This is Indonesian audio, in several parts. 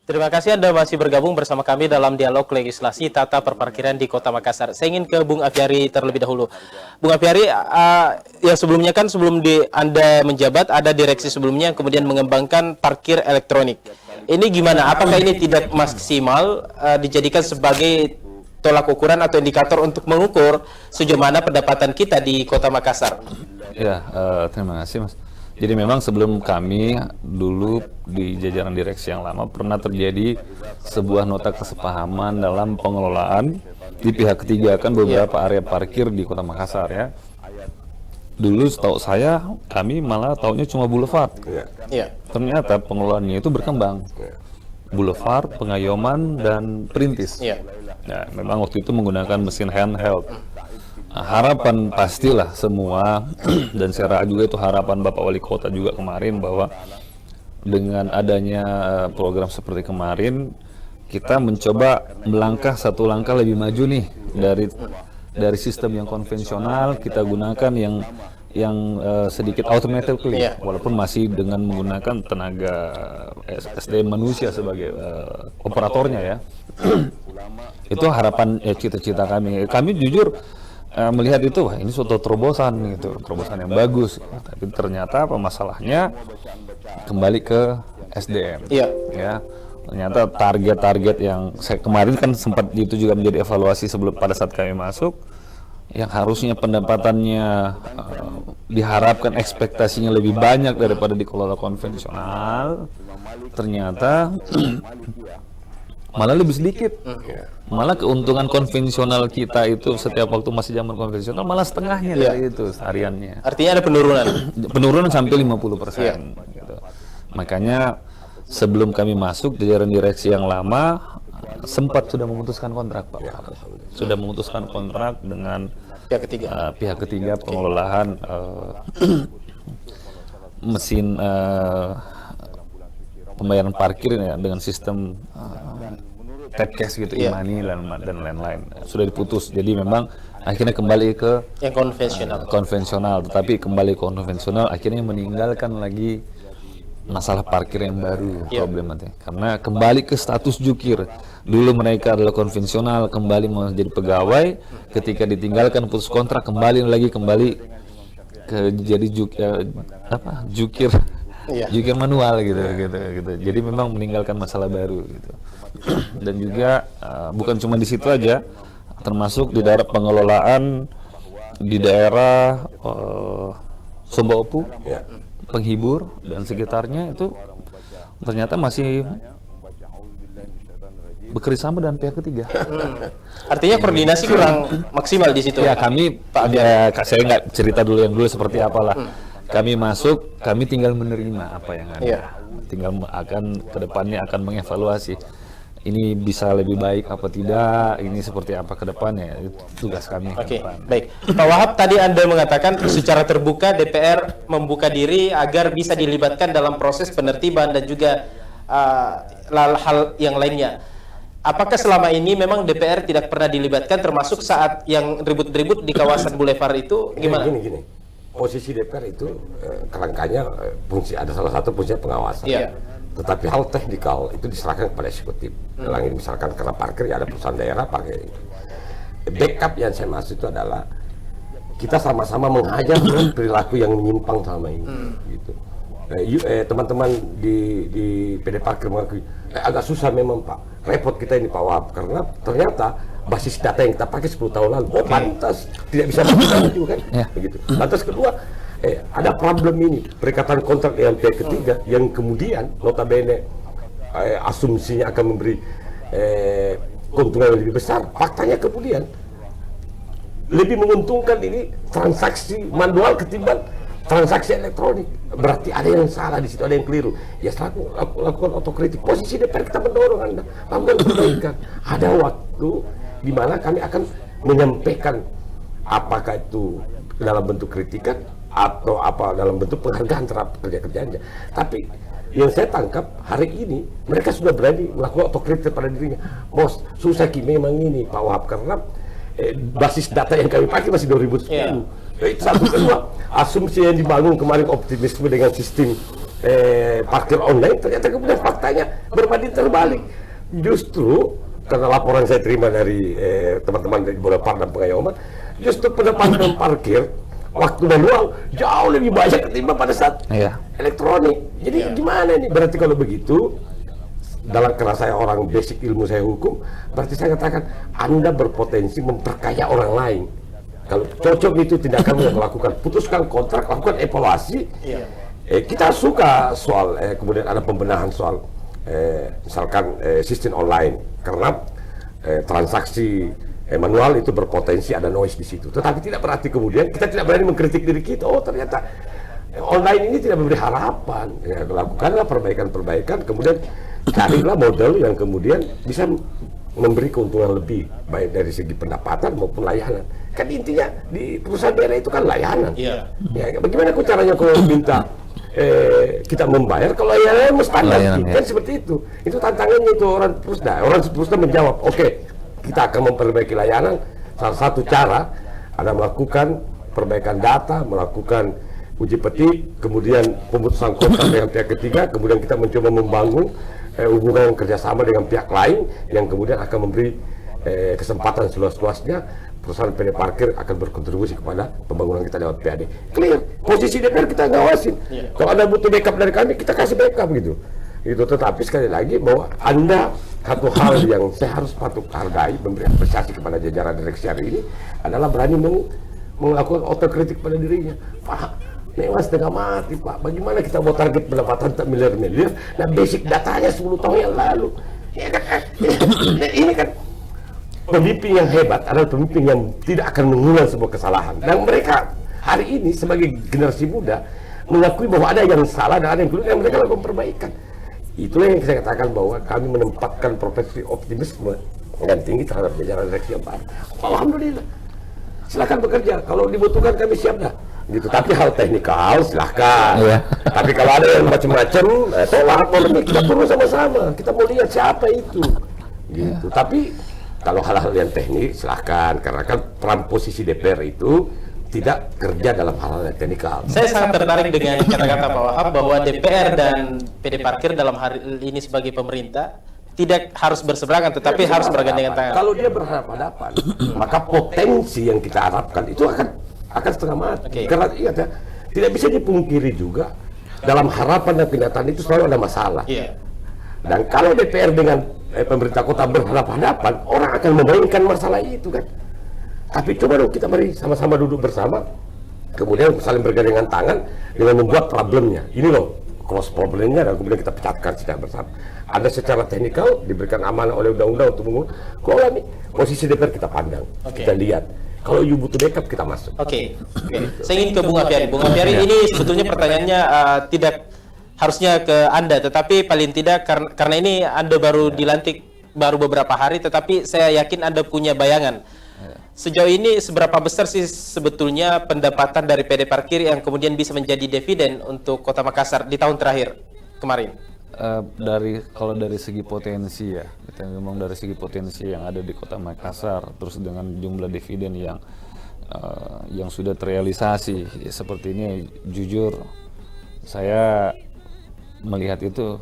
Terima kasih Anda masih bergabung bersama kami dalam dialog legislasi tata perparkiran di Kota Makassar. Saya ingin ke Bung Afiari terlebih dahulu. Bung Afiari, ya sebelumnya kan sebelum Anda menjabat ada direksi sebelumnya yang kemudian mengembangkan parkir elektronik. Ini gimana? Apakah ini tidak maksimal dijadikan sebagai tolak ukuran atau indikator untuk mengukur sejauh mana pendapatan kita di Kota Makassar? Ya, terima kasih Mas. Jadi memang sebelum kami dulu di jajaran direksi yang lama pernah terjadi sebuah nota kesepahaman dalam pengelolaan di pihak ketiga kan beberapa area parkir di Kota Makassar ya. Dulu setahu saya kami malah taunya cuma boulevard. Ternyata pengelolaannya itu berkembang. Boulevard, Pengayoman, dan Perintis. Nah, memang waktu itu menggunakan mesin handheld. Harapan pastilah semua dan saya juga itu harapan Bapak Wali Kota juga kemarin bahwa dengan adanya program seperti kemarin kita mencoba melangkah satu langkah lebih maju nih dari sistem yang konvensional kita gunakan yang sedikit automatically walaupun masih dengan menggunakan tenaga SDM manusia sebagai operatornya ya. Itu harapan cita-cita kami jujur melihat itu, wah ini suatu terobosan gitu, terobosan yang bagus. Tapi ternyata apa masalahnya kembali ke SDM. Ya, ternyata target-target yang kemarin kan sempat itu juga menjadi evaluasi pada saat kami masuk, yang harusnya pendapatannya diharapkan ekspektasinya lebih banyak daripada dikelola konvensional, ternyata malah lebih sedikit. Malah keuntungan konvensional kita itu setiap waktu masih zaman konvensional malah setengahnya dari itu hariannya. Artinya ada penurunan. Penurunan sampai 50%. Gitu. Makanya sebelum kami masuk jajaran direksi yang lama sempat sudah memutuskan kontrak Pak. Sudah memutuskan kontrak dengan pihak ketiga pengelolaan mesin pembayaran parkir ya, dengan sistem tap cash gitu, e-money dan lain-lain sudah diputus. Jadi memang akhirnya kembali ke yang konvensional, tetapi kembali ke konvensional akhirnya meninggalkan lagi masalah parkir yang baru problematik karena kembali ke status jukir. Dulu mereka adalah konvensional, kembali menjadi pegawai, ketika ditinggalkan putus kontrak kembali ke jadi jukir jukir manual gitu. Jadi memang meninggalkan masalah baru gitu. Dan juga bukan cuma di situ aja, termasuk di daerah pengelolaan di daerah Sombaopu, Penghibur dan sekitarnya itu ternyata masih bekerja sama dengan pihak ketiga. Artinya koordinasi kurang maksimal di situ. Ya kami, saya nggak cerita dulu seperti apalah. Kami masuk, kami tinggal menerima apa yang ada. Tinggal kedepannya akan mengevaluasi. Ini bisa lebih baik apa tidak, ini seperti apa ke depannya, itu tugas kami ke depan. Baik. Pak Wahab, tadi Anda mengatakan secara terbuka DPR membuka diri agar bisa dilibatkan dalam proses penertiban dan juga hal yang lainnya. Apakah selama ini memang DPR tidak pernah dilibatkan termasuk saat yang ribut-ribut di kawasan Boulevard itu gimana? Gini. Posisi DPR itu kerangkanya ada salah satu fungsi pengawasan. Tetapi hal teknikal itu diserahkan kepada eksekutif. Dalam ini misalkan karena parkir ya ada perusahaan daerah parkir. Backup yang saya maksud itu adalah kita sama-sama menghajar perilaku yang menyimpang selama ini. Gitu. Teman-teman di PD Parkir mengakui agak susah memang Pak. Repot kita ini Pak Wahab karena ternyata basis data yang kita pakai 10 tahun lalu pantas tidak bisa itu kan. Begitu. Lantas kedua ada problem ini perikatan kontrak dengan pihak ketiga yang kemudian notabene asumsinya akan memberi keuntungan yang lebih besar. Faktanya kemudian lebih menguntungkan ini transaksi manual ketimbang transaksi elektronik. Berarti ada yang salah di situ, ada yang keliru. Ya selaku lakukan otokritik. Posisi DPR kita mendorong Anda lakukan perbaikan. Ada waktu di mana kami akan menyampaikan apakah itu dalam bentuk kritikan atau apa dalam bentuk penghargaan terhadap kerja-kerjanya. Tapi yang saya tangkap hari ini mereka sudah berani melakukan otokritik pada dirinya. Bos, susah memang ini Pak Wahab karena basis data yang kami pakai masih 2010. Itu satu. Kedua, asumsi yang dibangun kemarin optimisme dengan sistem parkir online, ternyata kemudian faktanya berbanding terbalik. Justru karena laporan saya terima dari teman-teman dari Boulevard dan Pengayoman, justru pendapatan parkir waktu manual jauh lebih banyak ketimbang pada saat elektronik. Jadi gimana nih? Berarti kalau begitu, dalam kerana saya orang basic ilmu saya hukum, berarti saya katakan Anda berpotensi memperkaya orang lain. Kalau cocok itu tindakan yang melakukan, putuskan kontrak, lakukan evaluasi. Kita suka soal kemudian ada pembenahan soal misalkan sistem online, karena transaksi manual itu berpotensi ada noise di situ. Tetapi tidak berarti kemudian kita tidak berani mengkritik diri kita. Oh ternyata online ini tidak memberi harapan. Ya, lakukanlah perbaikan-perbaikan, kemudian carilah model yang kemudian bisa memberi keuntungan lebih, baik dari segi pendapatan maupun layanan. Kan intinya di perusahaan daerah itu kan layanan. Ya, bagaimana caranya kalau minta kita membayar kalau layanan standar kan seperti itu. Itu tantangannya itu orang Pusda menjawab, oke, kita akan memperbaiki layanan. Salah satu cara ada melakukan perbaikan data, melakukan uji petik, kemudian pemutusan kontrak dengan pihak ketiga, kemudian kita mencoba membangun hubungan kerjasama dengan pihak lain yang kemudian akan memberi kesempatan seluas-luasnya perusahaan PD Parkir akan berkontribusi kepada pembangunan kita lewat PAD. Clear. Posisi DPR kita ngawasin. Kalau Anda butuh backup dari kami, kita kasih backup gitu. Itu tetapi sekali lagi bahwa Anda satu hal yang saya harus patut hargai, memberi apresiasi kepada jajaran direksi hari ini adalah berani melakukan otokritik pada dirinya. Pak, mewah setengah mati Pak, bagaimana kita mau target pendapatan tak miliar-miliar, nah basic datanya 10 tahun yang lalu. Ya kan, ini kan pemimpin yang hebat adalah pemimpin yang tidak akan mengulang sebuah kesalahan. Dan mereka hari ini sebagai generasi muda mengakui bahwa ada yang salah dan ada yang keliru, yang mereka lakukan perbaikan. Itulah yang saya katakan bahwa kami menempatkan profesi optimisme yang tinggi terhadap jajaran direksi yang baru. Alhamdulillah. Silakan bekerja, kalau dibutuhkan kami siap dah. Gitu. Tapi hal teknikal silahkan. Tapi kalau ada yang macam-macam, tolak polemik, kita turun sama-sama. Kita mau lihat siapa itu. Gitu. Tapi kalau hal-hal yang teknis silahkan, karena kan peran posisi DPR itu tidak kerja dalam hal-hal yang teknikal. Saya sangat tertarik dengan kata-kata Pak Wahab bahwa DPR dan PD Parkir dalam hari ini sebagai pemerintah tidak harus berseberangan, tetapi harus bergandengan tangan. Kalau dia berhadapan, maka potensi yang kita harapkan itu akan setengah mati. Karena ingat ya, tidak bisa dipungkiri juga dalam harapan dan kenyataan itu selalu ada masalah. Dan kalau DPR dengan pemerintah kota berhadapan-hadapan, orang akan memainkan masalah itu kan. Tapi coba dong kita mari sama-sama duduk bersama, kemudian saling bergandengan tangan dengan membuat problemnya. Ini loh cross problemnya, dan kemudian kita pecahkan secara bersama. Ada secara teknikal diberikan amanah oleh undang-undang untuk mengulang. Kalau nih posisi DPR kita pandang, kita lihat. Kalau you butuh backup kita masuk. Saya ingin ke Bung Afiari. Bung Afiari, ini sebetulnya pertanyaannya tidak harusnya ke Anda, tetapi paling tidak karena ini Anda baru dilantik baru beberapa hari, tetapi saya yakin Anda punya bayangan. Sejauh ini seberapa besar sih sebetulnya pendapatan dari PD Parkir yang kemudian bisa menjadi dividen untuk Kota Makassar di tahun terakhir kemarin? Kalau dari segi potensi ya, kita ngomong dari segi potensi yang ada di Kota Makassar, terus dengan jumlah dividen yang sudah terrealisasi ya, seperti ini, jujur saya melihat itu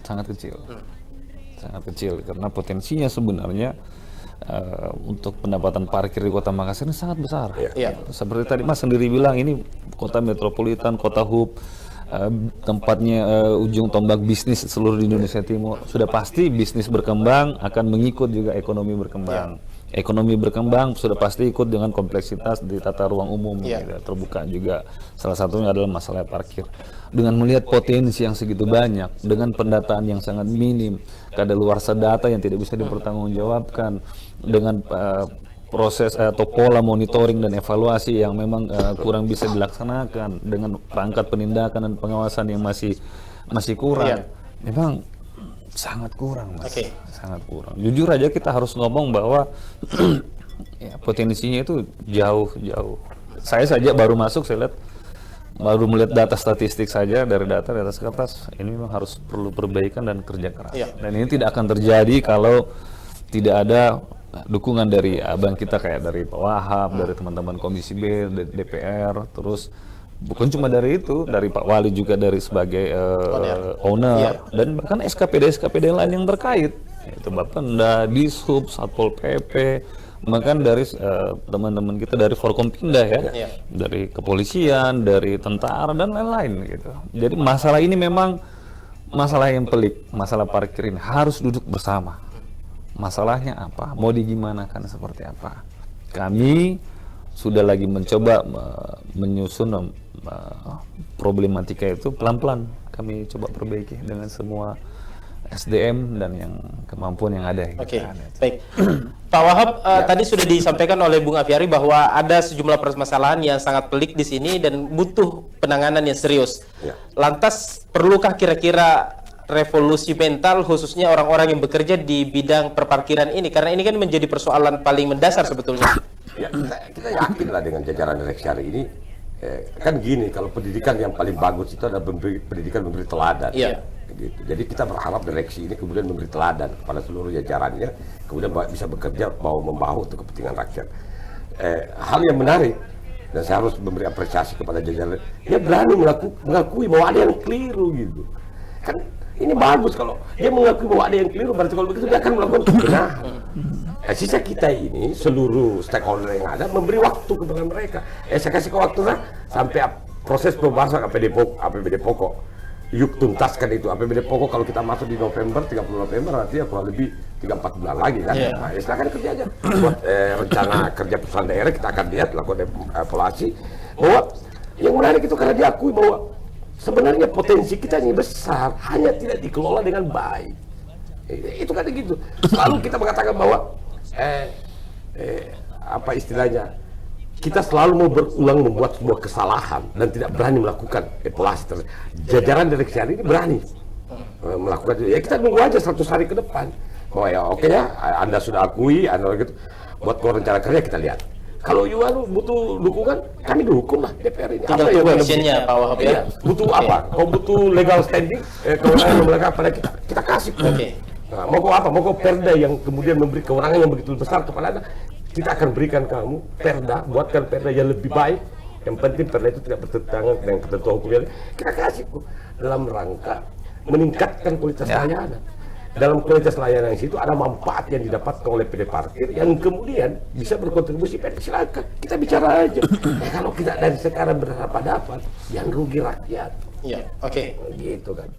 sangat kecil karena potensinya sebenarnya untuk pendapatan parkir di Kota Makassar ini sangat besar. Seperti tadi Mas sendiri bilang, ini kota metropolitan, kota hub, tempatnya ujung tombak bisnis seluruh di Indonesia Timur. Sudah pasti bisnis berkembang akan mengikut juga ekonomi berkembang. Ekonomi berkembang sudah pasti ikut dengan kompleksitas di tata ruang umum, gitu, terbuka juga. Salah satunya adalah masalah parkir. Dengan melihat potensi yang segitu banyak, dengan pendataan yang sangat minim, kadaluarsa data yang tidak bisa dipertanggungjawabkan, dengan proses atau pola monitoring dan evaluasi yang memang kurang bisa dilaksanakan, dengan perangkat penindakan dan pengawasan yang masih kurang, memang sangat kurang, Mas. Sangat kurang. Jujur aja kita harus ngomong bahwa ya, potensinya itu jauh. Saya saja baru masuk, baru melihat data statistik saja, dari data di atas kertas, ini memang harus perlu perbaikan dan kerja keras. Dan ini tidak akan terjadi kalau tidak ada dukungan dari abang kita, kayak dari Pak Wahab, dari teman-teman Komisi B, dari DPR, terus Bukan cuma dari itu, dari Pak Wali juga dari sebagai owner dan bahkan SKPD lain yang terkait. Itu Bapenda, Dishub, Satpol PP, bahkan dari teman-teman kita dari Forkompinda ya, dari kepolisian, dari tentara dan lain-lain gitu. Jadi masalah ini memang masalah yang pelik, masalah parkir ini harus duduk bersama. Masalahnya apa? Mau digimanakan seperti apa? Kami sudah lagi mencoba menyusun problematika itu pelan-pelan. Kami coba perbaiki dengan semua SDM dan yang kemampuan yang ada. Oke, baik. Pak Wahab, tadi sudah disampaikan oleh Bung Afyari bahwa ada sejumlah permasalahan yang sangat pelik di sini dan butuh penanganan yang serius. Lantas, perlukah kira-kira revolusi mental khususnya orang-orang yang bekerja di bidang perparkiran ini? Karena ini kan menjadi persoalan paling mendasar sebetulnya. Ya, kita yakin lah dengan jajaran direksi hari ini. Kan gini, kalau pendidikan yang paling bagus itu adalah pendidikan memberi teladan. Gitu. Jadi kita berharap direksi ini kemudian memberi teladan kepada seluruh jajarannya, kemudian bisa bekerja mau membahu untuk kepentingan rakyat. Hal yang menarik, dan saya harus memberi apresiasi kepada jajaran, dia berani mengakui bahwa ada yang keliru gitu. Kan ini bagus kalau dia mengakui bahwa ada yang keliru, berarti kalau begitu dia akan melakukan kebenaran. Sisa kita ini seluruh stakeholder yang ada memberi waktu kepada mereka. Saya kasih waktu sampai proses pembahasan APBD pokok. Yuk tuntaskan itu APBD pokok. Kalau kita masuk di November, 30 November artinya kurang lebih 3-4 bulan lagi kan. Nah, silakan kerja aja. Buat rencana kerja perusahaan daerah kita akan lihat, lakukan evaluasi bahwa yang menarik itu karena diakui bahwa sebenarnya potensi kita ini besar, hanya tidak dikelola dengan baik. Itu kan gitu. Selalu kita mengatakan bahwa apa istilahnya, kita selalu mau berulang membuat sebuah kesalahan dan tidak berani melakukan evaluasi. Jajaran direksi hari ini berani melakukan itu. Ya kita tunggu aja 100 hari ke depan bahwa ya oke ya, Anda sudah akui, Anda gitu, buat rencana kerja kita lihat. Kalau Yuan butuh dukungan, kami dukung lah DPR ini. Tinggal tunggu actionnya Pak Wahab ya. Butuh apa? Kalau butuh legal standing, kewenangan mereka pada kita kasih. Nah, mau kau apa? Mau kau perda yang kemudian memberi kewenangan yang begitu besar kepada Anda? Kita akan berikan kamu perda, buatkan perda yang lebih baik. Yang penting perda itu tidak bertentangan dengan ketentuan hukumnya. Kita kasih dalam rangka meningkatkan kualitas layanan. Dalam kualitas layanan itu ada manfaat yang didapatkan oleh PD Parkir yang kemudian bisa berkontribusi. Silakan kita bicara aja. Kalau kita dari sekarang berhadapan, yang rugi rakyat. Iya, oke. Gitu kan.